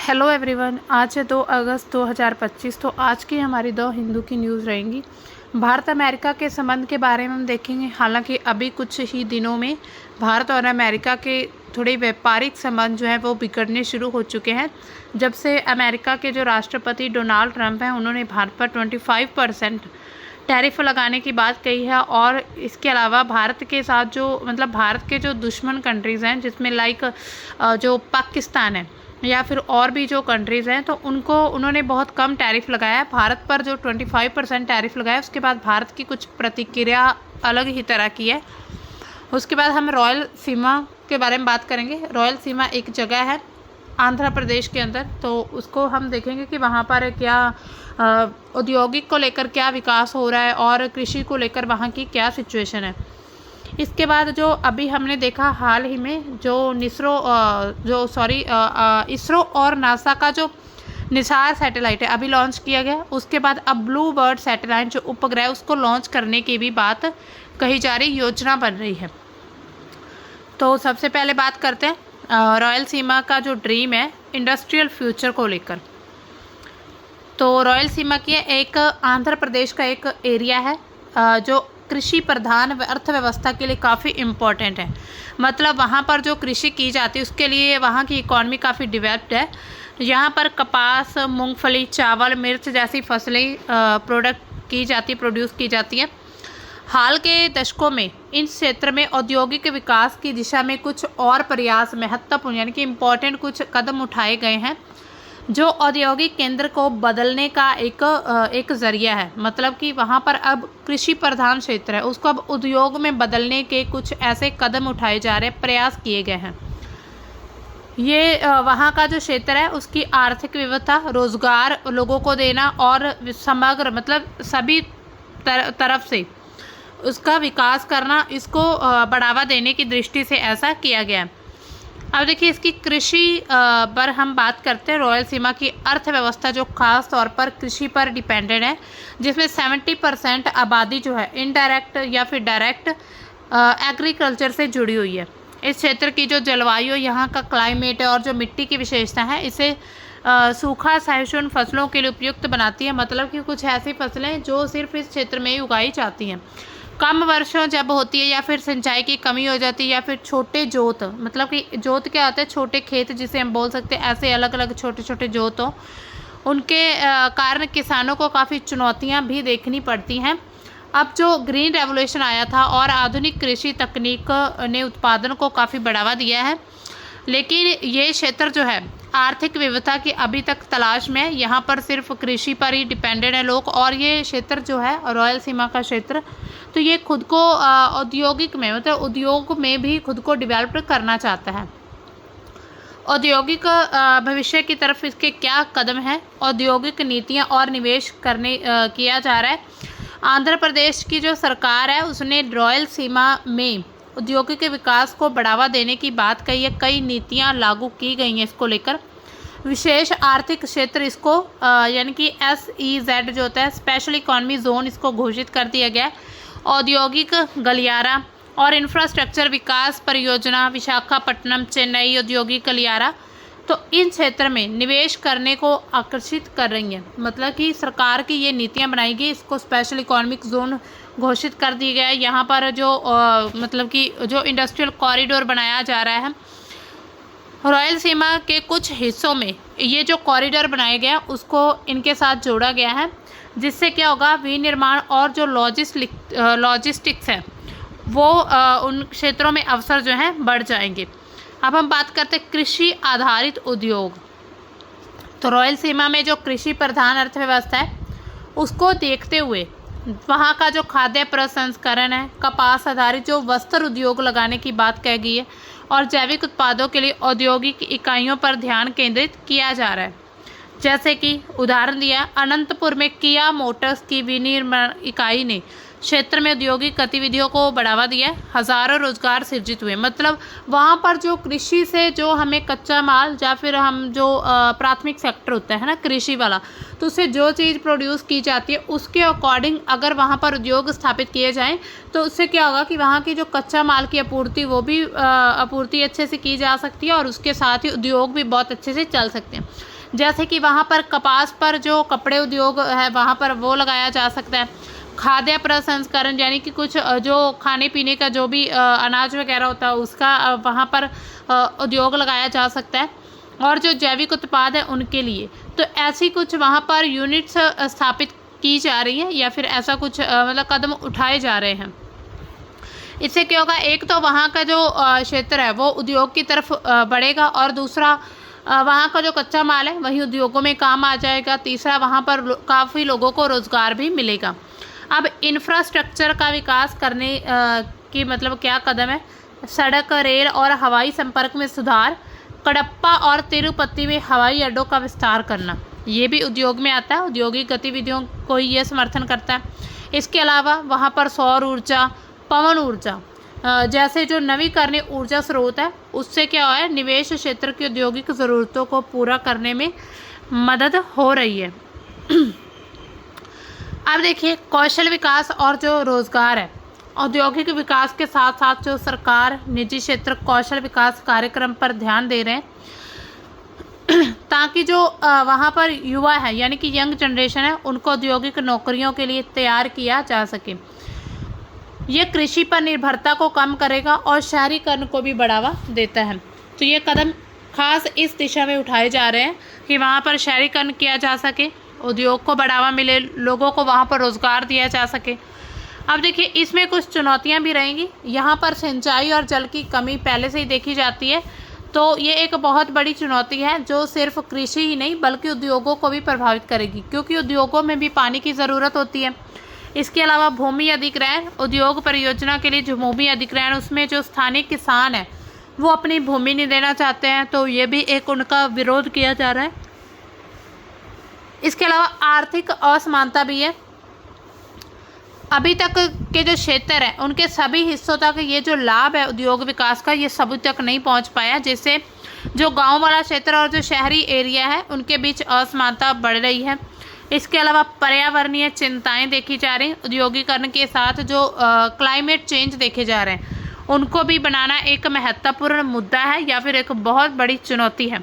Hello everyone, आज है 2 अगस्त 2025। तो आज की हमारी 2 हिंदू की न्यूज़ रहेंगी। भारत अमेरिका के संबंध के बारे में हम देखेंगे। हालांकि अभी कुछ ही दिनों में भारत और अमेरिका के थोड़े व्यापारिक संबंध जो हैं वो बिगड़ने शुरू हो चुके हैं। जब से अमेरिका के जो राष्ट्रपति डोनाल्ड ट्रंप हैं, उन्होंने भारत पर 25% टैरिफ लगाने की बात कही है। और इसके अलावा भारत के साथ जो भारत के जो दुश्मन कंट्रीज़ हैं, जिसमें जो पाकिस्तान है या फिर और भी जो कंट्रीज़ हैं, तो उन्होंने बहुत कम टैरिफ लगाया है। भारत पर जो 25% टैरिफ लगाया, उसके बाद भारत की कुछ प्रतिक्रिया अलग ही तरह की है। उसके बाद हम रॉयल सीमा के बारे में बात करेंगे। रॉयल सीमा एक जगह है आंध्र प्रदेश के अंदर, तो उसको हम देखेंगे कि वहाँ पर क्या औद्योगिक को लेकर क्या विकास हो रहा है और कृषि को लेकर वहाँ की क्या सिचुएशन है। इसके बाद जो अभी हमने देखा हाल ही में जो इसरो और नासा का जो निसार सैटेलाइट है अभी लॉन्च किया गया। उसके बाद अब ब्लू बर्ड सैटेलाइट जो उपग्रह उसको लॉन्च करने की भी बात कही जा रही, योजना बन रही है। तो सबसे पहले बात करते हैं रॉयल सीमा का जो ड्रीम है इंडस्ट्रियल फ्यूचर को लेकर। तो रॉयल सीमा की एक आंध्र प्रदेश का एक एरिया है जो कृषि प्रधान अर्थव्यवस्था के लिए काफ़ी इम्पोर्टेंट है। मतलब वहाँ पर जो कृषि की जाती है उसके लिए वहाँ की इकॉनमी काफ़ी डेवलप्ड है। यहाँ पर कपास, मूंगफली, चावल, मिर्च जैसी फसलें प्रोड्यूस की जाती हैं। हाल के दशकों में इन क्षेत्र में औद्योगिक विकास की दिशा में कुछ और प्रयास महत्वपूर्ण यानी कि इम्पोर्टेंट कुछ कदम उठाए गए हैं, जो औद्योगिक केंद्र को बदलने का एक जरिया है। मतलब कि वहाँ पर अब कृषि प्रधान क्षेत्र है, उसको अब उद्योग में बदलने के कुछ ऐसे कदम उठाए जा रहे हैं, प्रयास किए गए हैं। ये वहाँ का जो क्षेत्र है उसकी आर्थिक विविधता, रोजगार लोगों को देना और समग्र सभी तरफ से उसका विकास करना, इसको बढ़ावा देने की दृष्टि से ऐसा किया गया है। अब देखिए इसकी कृषि पर हम बात करते हैं। रॉयल सीमा की अर्थव्यवस्था जो खास तौर पर कृषि पर डिपेंडेंट है, जिसमें 70% आबादी जो है इनडायरेक्ट या फिर डायरेक्ट एग्रीकल्चर से जुड़ी हुई है। इस क्षेत्र की जो जलवायु, यहाँ का क्लाइमेट और जो मिट्टी की विशेषता है इसे सूखा सहिष्णु फसलों के लिए उपयुक्त बनाती है। मतलब कि कुछ ऐसी फसलें जो सिर्फ इस क्षेत्र में ही उगाई जाती हैं। कम वर्षों जब होती है या फिर सिंचाई की कमी हो जाती है या फिर छोटे जोत, मतलब कि जोत क्या होता है, छोटे खेत जिसे हम बोल सकते हैं, ऐसे अलग अलग छोटे छोटे जोत हो, उनके कारण किसानों को काफ़ी चुनौतियां भी देखनी पड़ती हैं। अब जो ग्रीन रेवोल्यूशन आया था और आधुनिक कृषि तकनीक ने उत्पादन को काफ़ी बढ़ावा दिया है, लेकिन ये क्षेत्र जो है आर्थिक विविधता की अभी तक तलाश में है। यहाँ पर सिर्फ कृषि पर ही डिपेंडेंट है लोग। और ये क्षेत्र जो है रॉयल सीमा का क्षेत्र, तो ये खुद को औद्योगिक में उद्योग में भी खुद को डेवलप करना चाहता है। औद्योगिक भविष्य की तरफ इसके क्या कदम हैं, औद्योगिक नीतियाँ और निवेश किया जा रहा है। आंध्र प्रदेश की जो सरकार है उसने रॉयल सीमा में औद्योगिक विकास को बढ़ावा देने की बात कही है। कई नीतियां लागू की गई हैं इसको लेकर। विशेष आर्थिक क्षेत्र इसको यानी कि SEZ जो होता है, स्पेशल इकोनॉमी जोन, इसको घोषित कर दिया गया है। औद्योगिक गलियारा और इंफ्रास्ट्रक्चर विकास परियोजना विशाखापट्टनम, चेन्नई औद्योगिक गलियारा, तो इन क्षेत्र में निवेश करने को आकर्षित कर रही हैं। मतलब कि सरकार की ये नीतियां बनाई गई, इसको स्पेशल इकोनॉमिक जोन घोषित कर दिया गया है। यहाँ पर जो इंडस्ट्रियल कॉरिडोर बनाया जा रहा है रॉयल सीमा के कुछ हिस्सों में, ये जो कॉरिडोर बनाए गए हैं उसको इनके साथ जोड़ा गया है, जिससे क्या होगा, विनिर्माण और जो लॉजिस्टिक्स है वो उन क्षेत्रों में अवसर जो हैं बढ़ जाएंगे। अब हम बात करते हैं कृषि आधारित उद्योग। तो रॉयल सीमा में जो कृषि प्रधान अर्थव्यवस्था है उसको देखते हुए वहाँ का जो खाद्य प्रसंस्करण है, कपास आधारित जो वस्त्र उद्योग लगाने की बात कही गई है, और जैविक उत्पादों के लिए औद्योगिक इकाइयों पर ध्यान केंद्रित किया जा रहा है। जैसे कि उदाहरण दिया, अनंतपुर में किया मोटर्स की विनिर्माण इकाई ने क्षेत्र में औद्योगिक गतिविधियों को बढ़ावा दिया, हज़ारों रोजगार सृजित हुए। मतलब वहाँ पर जो कृषि से जो हमें कच्चा माल या फिर हम जो प्राथमिक सेक्टर होता है ना कृषि वाला, तो उससे जो चीज़ प्रोड्यूस की जाती है उसके अकॉर्डिंग अगर वहाँ पर उद्योग स्थापित किए जाएं तो उससे क्या होगा कि वहाँ की जो कच्चा माल की आपूर्ति वो भी आपूर्ति अच्छे से की जा सकती है और उसके साथ ही उद्योग भी बहुत अच्छे से चल सकते हैं। जैसे कि वहाँ पर कपास पर जो कपड़े उद्योग है वहाँ पर वो लगाया जा सकता है, खाद्य प्रसंस्करण यानी कि कुछ जो खाने पीने का जो भी अनाज वगैरह होता है उसका वहाँ पर उद्योग लगाया जा सकता है, और जो जैविक उत्पाद है उनके लिए तो ऐसी कुछ वहाँ पर यूनिट्स स्थापित की जा रही है या फिर ऐसा कुछ मतलब कदम उठाए जा रहे हैं। इससे क्या होगा, एक तो वहाँ का जो क्षेत्र है वो उद्योग की तरफ बढ़ेगा और दूसरा वहाँ का जो कच्चा माल है वही उद्योगों में काम आ जाएगा, तीसरा वहाँ पर काफ़ी लोगों को रोज़गार भी मिलेगा। अब इंफ्रास्ट्रक्चर का विकास करने की मतलब क्या कदम है, सड़क, रेल और हवाई संपर्क में सुधार, कडप्पा और तिरुपति में हवाई अड्डों का विस्तार करना, ये भी उद्योग में आता है, औद्योगिक गतिविधियों को ये समर्थन करता है। इसके अलावा वहाँ पर सौर ऊर्जा, पवन ऊर्जा जैसे जो नवीकरणीय ऊर्जा स्रोत है उससे क्या है, निवेश क्षेत्र की औद्योगिक ज़रूरतों को पूरा करने में मदद हो रही है। अब देखिए कौशल विकास और जो रोज़गार है, औद्योगिक विकास के साथ साथ जो सरकार निजी क्षेत्र कौशल विकास कार्यक्रम पर ध्यान दे रहे हैं ताकि जो वहाँ पर युवा है यानी कि यंग जनरेशन है उनको औद्योगिक नौकरियों के लिए तैयार किया जा सके। ये कृषि पर निर्भरता को कम करेगा और शहरीकरण को भी बढ़ावा देता है। तो ये कदम खास इस दिशा में उठाए जा रहे हैं कि वहाँ पर शहरीकरण किया जा सके, उद्योग को बढ़ावा मिले, लोगों को वहाँ पर रोज़गार दिया जा सके। अब देखिए इसमें कुछ चुनौतियाँ भी रहेंगी। यहाँ पर सिंचाई और जल की कमी पहले से ही देखी जाती है, तो ये एक बहुत बड़ी चुनौती है जो सिर्फ कृषि ही नहीं बल्कि उद्योगों को भी प्रभावित करेगी, क्योंकि उद्योगों में भी पानी की ज़रूरत होती है। इसके अलावा भूमि अधिग्रहण, उद्योग परियोजना के लिए जो भूमि अधिग्रहण उसमें जो स्थानीय किसान है वो अपनी भूमि नहीं देना चाहते हैं, तो ये भी एक उनका विरोध किया जा रहा है। इसके अलावा आर्थिक असमानता भी है। अभी तक के जो क्षेत्र है उनके सभी हिस्सों तक ये जो लाभ है उद्योग विकास का ये सभी तक नहीं पहुंच पाया, जिससे जो गांव वाला क्षेत्र और जो शहरी एरिया है उनके बीच असमानता बढ़ रही है। इसके अलावा पर्यावरणीय चिंताएं देखी जा रही हैं, औद्योगिकरण के साथ जो क्लाइमेट चेंज देखे जा रहे हैं उनको भी बनाना एक महत्वपूर्ण मुद्दा है या फिर एक बहुत बड़ी चुनौती है,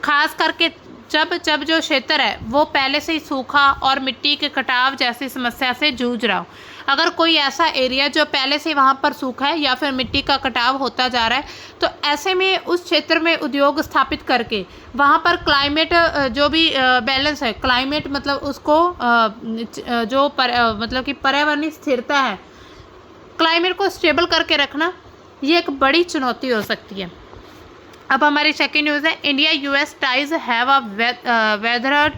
खास करके जब जो क्षेत्र है वो पहले से ही सूखा और मिट्टी के कटाव जैसी समस्या से जूझ रहा हो। अगर कोई ऐसा एरिया जो पहले से वहाँ पर सूखा है या फिर मिट्टी का कटाव होता जा रहा है, तो ऐसे में उस क्षेत्र में उद्योग स्थापित करके वहाँ पर क्लाइमेट जो भी बैलेंस है, क्लाइमेट मतलब उसको मतलब कि पर्यावरणीय स्थिरता है, क्लाइमेट को स्टेबल करके रखना, ये एक बड़ी चुनौती हो सकती है। अब हमारी सेकेंड न्यूज़ है, India US ties have weathered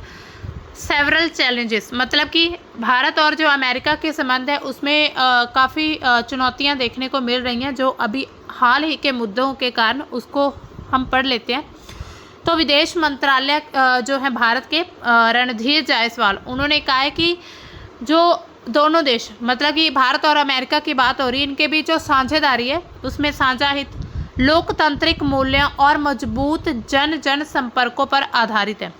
several challenges. मतलब कि भारत और जो अमेरिका के संबंध है उसमें काफ़ी चुनौतियां देखने को मिल रही हैं जो अभी हाल ही के मुद्दों के कारण, उसको हम पढ़ लेते हैं। तो विदेश मंत्रालय जो है भारत के रणधीर जायसवाल, उन्होंने कहा है कि जो दोनों देश मतलब कि भारत और अमेरिका की बात हो रही है, इनके बीच जो साझेदारी है उसमें साझा हित, लोकतांत्रिक मूल्यों और मजबूत जन संपर्कों पर आधारित है,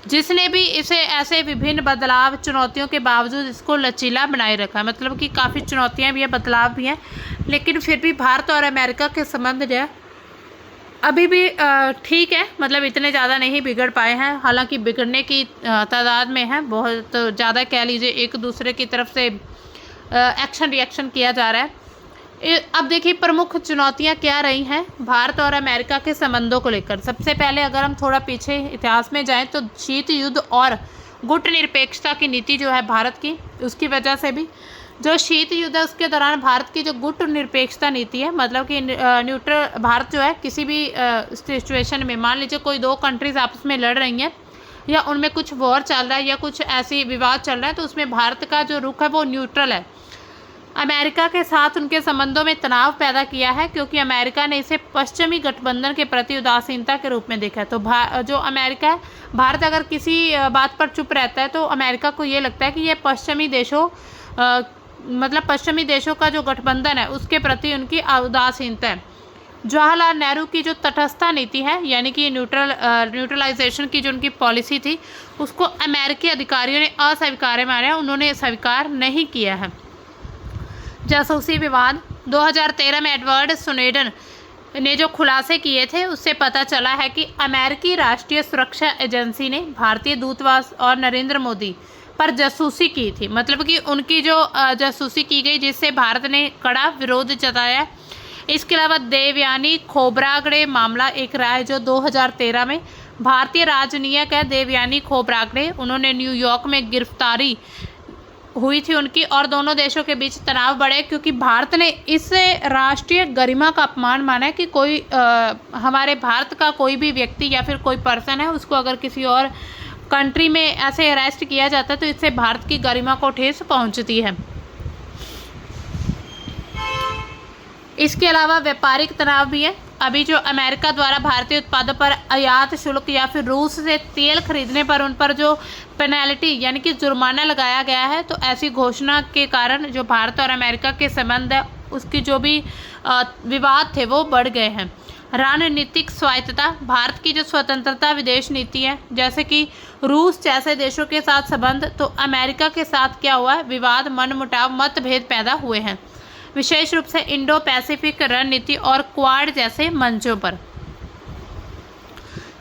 जिसने भी इसे ऐसे विभिन्न बदलाव चुनौतियों के बावजूद इसको लचीला बनाए रखा है। मतलब कि काफ़ी चुनौतियां भी हैं, बदलाव भी हैं, लेकिन फिर भी भारत और अमेरिका के संबंध जो है अभी भी ठीक है, मतलब इतने ज़्यादा नहीं बिगड़ पाए हैं, हालांकि बिगड़ने की तादाद में है, बहुत ज़्यादा कह लीजिए एक दूसरे की तरफ से एक्शन रिएक्शन किया जा रहा है। अब देखिए प्रमुख चुनौतियां क्या रही हैं भारत और अमेरिका के संबंधों को लेकर। सबसे पहले अगर हम थोड़ा पीछे इतिहास में जाएं तो शीत युद्ध और गुटनिरपेक्षता की नीति जो है भारत की, उसकी वजह से भी जो शीत युद्ध है उसके दौरान भारत की जो गुटनिरपेक्षता नीति है, मतलब कि न्यूट्रल भारत जो है किसी भी सिचुएशन में, मान लीजिए कोई दो कंट्रीज आपस में लड़ रही हैं या उनमें कुछ वॉर चल रहा है या कुछ ऐसी विवाद चल रहा है, तो उसमें भारत का जो रुख है वो न्यूट्रल है। अमेरिका के साथ उनके संबंधों में तनाव पैदा किया है क्योंकि अमेरिका ने इसे पश्चिमी गठबंधन के प्रति उदासीनता के रूप में देखा है। तो जो अमेरिका है, भारत अगर किसी बात पर चुप रहता है तो अमेरिका को ये लगता है कि ये पश्चिमी देशों मतलब पश्चिमी देशों का जो गठबंधन है उसके प्रति उनकी उदासीनता है। जवाहरलाल नेहरू की जो तटस्थता नीति है, यानी कि न्यूट्रलाइजेशन की जो उनकी पॉलिसी थी, उसको अमेरिकी अधिकारियों ने अस्वीकार्य माना, उन्होंने स्वीकार नहीं किया है। जासूसी विवाद 2013 में एडवर्ड स्नोडेन ने जो खुलासे किए थे उससे पता चला है कि अमेरिकी राष्ट्रीय सुरक्षा एजेंसी ने भारतीय दूतावास और नरेंद्र मोदी पर जासूसी की थी। मतलब कि उनकी जो जासूसी की गई, जिससे भारत ने कड़ा विरोध जताया। इसके अलावा देवयानी खोब्रागडे मामला एक रहा है जो 2013 में भारतीय राजनयिक है देवयानी खोब्रागडे, उन्होंने न्यूयॉर्क में गिरफ्तारी हुई थी उनकी, और दोनों देशों के बीच तनाव बढ़े क्योंकि भारत ने इसे राष्ट्रीय गरिमा का अपमान माना है कि कोई हमारे भारत का कोई भी व्यक्ति या फिर कोई पर्सन है उसको अगर किसी और कंट्री में ऐसे अरेस्ट किया जाता है तो इससे भारत की गरिमा को ठेस पहुंचती है। इसके अलावा व्यापारिक तनाव भी है। अभी जो अमेरिका द्वारा भारतीय उत्पादों पर आयात शुल्क या फिर रूस से तेल खरीदने पर उन पर जो पेनल्टी यानी कि जुर्माना लगाया गया है, तो ऐसी घोषणा के कारण जो भारत और अमेरिका के संबंध है उसकी जो भी विवाद थे वो बढ़ गए हैं। रणनीतिक स्वायत्तता, भारत की जो स्वतंत्रता विदेश नीति है, जैसे कि रूस जैसे देशों के साथ संबंध, तो अमेरिका के साथ क्या हुआ है, विवाद, मनमुटाव, मतभेद पैदा हुए हैं, विशेष रूप से इंडो पैसिफिक रणनीति और क्वाड जैसे मंचों पर।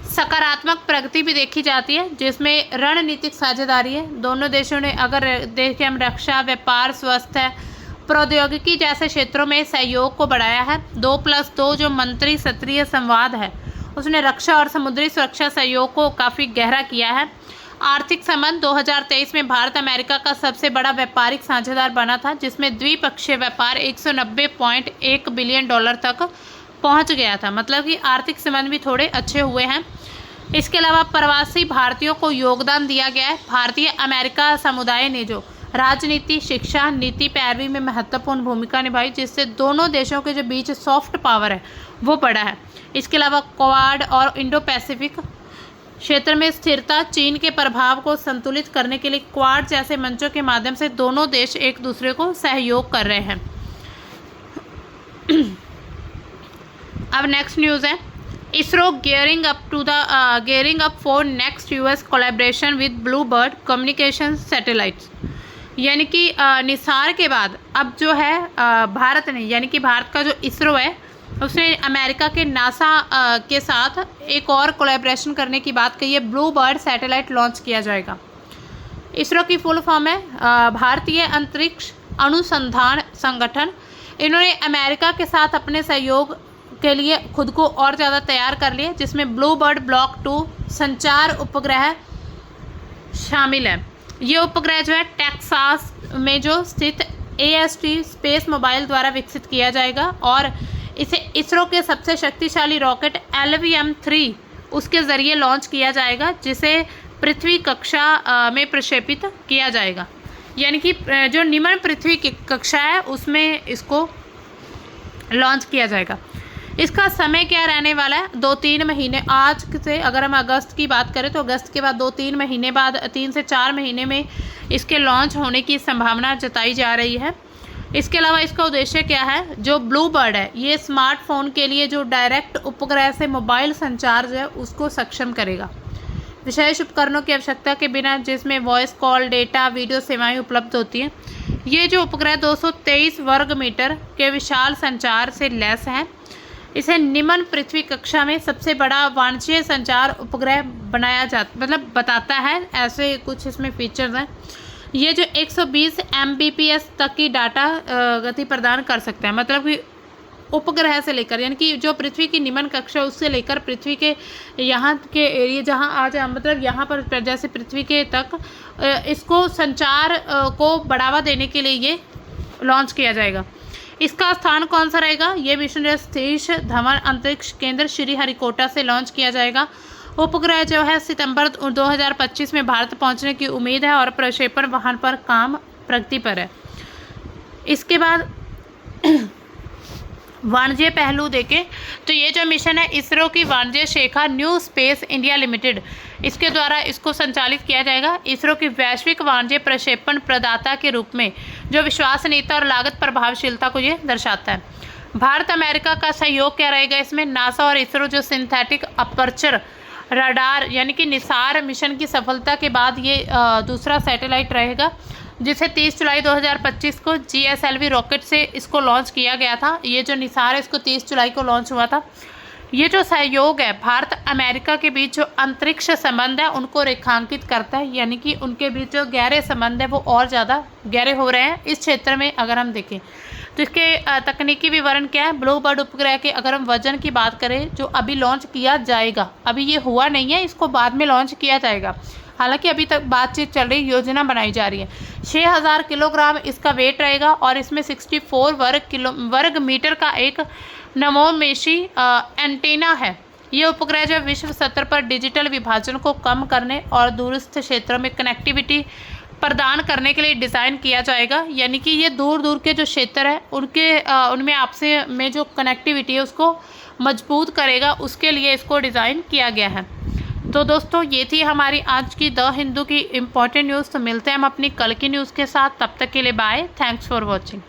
सकारात्मक प्रगति भी देखी जाती है जिसमें रणनीतिक साझेदारी है। दोनों देशों ने अगर देखें हम रक्षा, व्यापार, स्वास्थ्य, प्रौद्योगिकी जैसे क्षेत्रों में सहयोग को बढ़ाया है। 2+2 जो मंत्री स्तरीय संवाद है उसने रक्षा और समुद्री सुरक्षा सहयोग को काफ़ी गहरा किया है। आर्थिक संबंध 2023 में भारत अमेरिका का सबसे बड़ा व्यापारिक साझेदार बना था, जिसमें द्विपक्षीय व्यापार 190.1 बिलियन डॉलर तक पहुंच गया था। मतलब कि आर्थिक संबंध भी थोड़े अच्छे हुए हैं। इसके अलावा प्रवासी भारतीयों को योगदान दिया गया है। भारतीय अमेरिका समुदाय ने जो राजनीति, शिक्षा, नीति पैरवी में महत्वपूर्ण भूमिका निभाई, जिससे दोनों देशों के जो बीच सॉफ्ट पावर है वो बढ़ा है। इसके अलावा क्वाड और इंडो पैसिफिक क्षेत्र में स्थिरता, चीन के प्रभाव को संतुलित करने के लिए क्वाड जैसे मंचों के माध्यम से दोनों देश एक दूसरे को सहयोग कर रहे हैं। अब नेक्स्ट न्यूज़ है, ISRO gearing up for next US collaboration with Bluebird communication satellites। यानी कि निसार के बाद अब जो है भारत ने, यानी कि भारत का जो इसरो है उसने अमेरिका के नासा के साथ एक और कोलैबोरेशन करने की बात कही है। ब्लू बर्ड सैटेलाइट लॉन्च किया जाएगा। इसरो की फुल फॉर्म है भारतीय अंतरिक्ष अनुसंधान संगठन। इन्होंने अमेरिका के साथ अपने सहयोग के लिए खुद को और ज़्यादा तैयार कर लिया, जिसमें ब्लू बर्ड ब्लॉक 2 संचार उपग्रह शामिल है। ये उपग्रह जो है टेक्सास में जो स्थित AST स्पेस मोबाइल द्वारा विकसित किया जाएगा और इसे इसरो के सबसे शक्तिशाली रॉकेट LVM-3 उसके ज़रिए लॉन्च किया जाएगा, जिसे पृथ्वी कक्षा में प्रक्षेपित किया जाएगा। यानी कि जो निम्न पृथ्वी की कक्षा है उसमें इसको लॉन्च किया जाएगा। इसका समय क्या रहने वाला है, 2-3 महीने आज से, अगर हम अगस्त की बात करें तो अगस्त के बाद 2-3 महीने बाद 3 से 4 महीने में इसके लॉन्च होने की संभावना जताई जा रही है। इसके अलावा इसका उद्देश्य क्या है, जो ब्लू बर्ड है ये स्मार्टफोन के लिए जो डायरेक्ट उपग्रह से मोबाइल संचार जो है उसको सक्षम करेगा, विशेष उपकरणों की आवश्यकता के बिना, जिसमें वॉइस कॉल, डेटा, वीडियो सेवाएं उपलब्ध होती हैं। ये जो उपग्रह 223 वर्ग मीटर के विशाल संचार से लैस है। इसे निम्न पृथ्वी कक्षा में सबसे बड़ा वाणिज्यिक संचार उपग्रह बनाया जाता, मतलब बताता है, ऐसे कुछ इसमें फीचर्स हैं। ये जो 120 Mbps तक की डाटा गति प्रदान कर सकता है। मतलब कि उपग्रह से लेकर, यानी कि जो पृथ्वी की निम्न कक्षा उससे लेकर पृथ्वी के यहाँ के एरिया जहाँ आ जाए, मतलब यहाँ पर जैसे पृथ्वी के तक इसको संचार को बढ़ावा देने के लिए ये लॉन्च किया जाएगा। इसका स्थान कौन सा रहेगा, ये मिशन सतीश धवन अंतरिक्ष केंद्र श्रीहरिकोटा से लॉन्च किया जाएगा। उपग्रह जो है सितंबर 2025 में भारत पहुंचने की उम्मीद है और प्रक्षेपण वाहन पर काम प्रगति पर है। इसके बाद वाणिज्य पहलू देखें तो ये जो मिशन है इसरो की वाणिज्य शाखा न्यू स्पेस इंडिया लिमिटेड, इसके द्वारा इसको संचालित किया जाएगा। इसरो की वैश्विक वाणिज्य प्रक्षेपण प्रदाता के रूप में जो विश्वसनीयता और लागत प्रभावशीलता को ये दर्शाता है। भारत अमेरिका का सहयोग क्या रहेगा इसमें? नासा और इसरो जो सिंथेटिक अपर्चर रडार यानी कि निसार मिशन की सफलता के बाद ये दूसरा सैटेलाइट रहेगा, जिसे 30 जुलाई 2025 को GSLV रॉकेट से इसको लॉन्च किया गया था। ये जो निसार है इसको 30 जुलाई को लॉन्च हुआ था। ये जो सहयोग है भारत अमेरिका के बीच जो अंतरिक्ष संबंध है उनको रेखांकित करता है, यानी कि उनके बीच जो गहरे संबंध है वो और ज़्यादा गहरे हो रहे हैं इस क्षेत्र में। अगर हम देखें तो इसके तकनीकी विवरण क्या है? ब्लू बर्ड उपग्रह के अगर हम वजन की बात करें जो अभी लॉन्च किया जाएगा, अभी ये हुआ नहीं है, इसको बाद में लॉन्च किया जाएगा, हालांकि अभी तक बातचीत चल रही, योजना बनाई जा रही है। 6000 किलोग्राम इसका वेट रहेगा और इसमें 64 वर्ग मीटर का एक नमोमेशी एंटीना है। ये उपग्रह जो विश्व स्तर पर डिजिटल विभाजन को कम करने और दूरस्थ क्षेत्रों में कनेक्टिविटी प्रदान करने के लिए डिज़ाइन किया जाएगा, यानी कि ये दूर दूर के जो क्षेत्र है उनमें आपसे में जो कनेक्टिविटी है उसको मजबूत करेगा, उसके लिए इसको डिज़ाइन किया गया है। तो दोस्तों ये थी हमारी आज की द हिंदू की इम्पोर्टेंट न्यूज़। तो मिलते हैं हम अपनी कल की न्यूज़ के साथ, तब तक के लिए बाय, थैंक्स फॉर वॉचिंग।